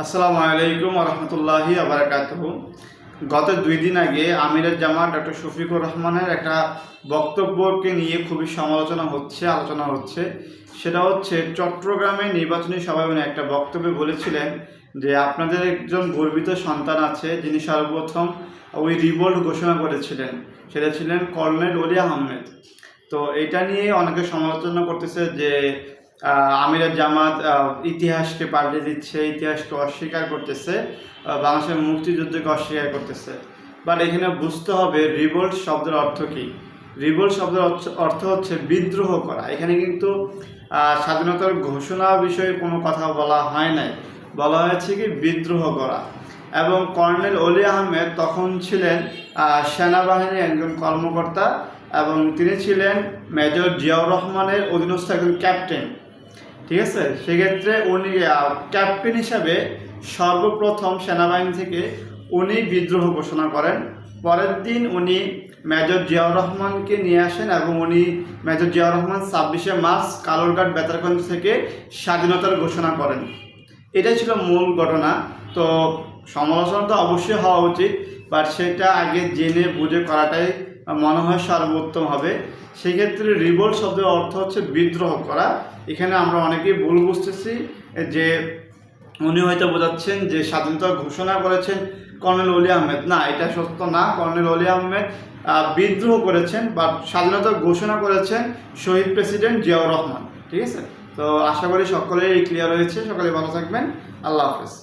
আসসালামু আলাইকুম রহমতুল্লাহি আবরাকাতুহু। গত 2 দিন আগে আমিরের জামাত ডক্টর শফিকুর রহমানের একটা বক্তব্যকে নিয়ে খুবই আলোচনা হচ্ছে। সেটা হচ্ছে চট্টগ্রামে নির্বাচনী সভায় উনি একটা বক্তব্যে বলেছিলেন যে আপনাদের একজন গর্বিত সন্তান আছে যিনি সর্বপ্রথম ওই রিভোল্ট ঘোষণা করেছিলেন, সেটা ছিলেন কর্নেল অলি আহমেদ। তো এটা নিয়ে অনেকে সমালোচনা করতেছে যে আমিরের জামাত ইতিহাসকে পাল্টে দিচ্ছে, ইতিহাসকে অস্বীকার করতেছে, বাংলাদেশের মুক্তিযুদ্ধকে অস্বীকার করতেছে। বাট এখানে বুঝতে হবে রিভোল্ট শব্দের অর্থ কী। রিভোল্ট শব্দের অর্থ হচ্ছে বিদ্রোহ করা। এখানে কিন্তু স্বাধীনতার ঘোষণা বিষয়ে কোনো কথা বলা হয় নাই, বলা হয়েছে কি বিদ্রোহ করা। এবং কর্নেল অলি আহমেদ তখন ছিলেন সেনাবাহিনীর একজন কর্মকর্তা এবং তিনি ছিলেন মেজর জিয়াউর রহমানের অধীনস্থ একজন ক্যাপ্টেন। ঠিক আছে, সেক্ষেত্রে উনি ক্যাপ্টেন হিসাবে সর্বপ্রথম সেনাবাহিনী থেকে উনি বিদ্রোহ ঘোষণা করেন। পরের দিন উনি মেজর জিয়াউর রহমানকে নিয়ে আসেন এবং উনি মেজর জিয়াউর রহমান 26শে মার্চ কালুরঘাট বেতারগঞ্জ থেকে স্বাধীনতার ঘোষণা করেন। এটাই ছিল মূল ঘটনা। তো সমালোচনা তো অবশ্যই হওয়া উচিত, বাট সেটা আগে জেনে বুঝে করাটাই মনে হয় সর্বোত্তম হবে। সেক্ষেত্রে রিভোল্ট শব্দের অর্থ হচ্ছে বিদ্রোহ করা। এখানে আমরা অনেকেই ভুল বুঝতেছি যে উনি হয়তো বোঝাচ্ছেন যে স্বাধীনতা ঘোষণা করেছেন কর্নেল অলি আহমেদ। না, এটা সত্য না। কর্নেল অলি আহমেদ বিদ্রোহ করেছেন বা স্বাধীনতা ঘোষণা করেছেন শহীদ প্রেসিডেন্ট জিয়াউর রহমান। ঠিক আছে, তো আশা করি সকলেই ক্লিয়ার হয়েছে। সকলে ভালো থাকবেন। আল্লাহ হাফেজ।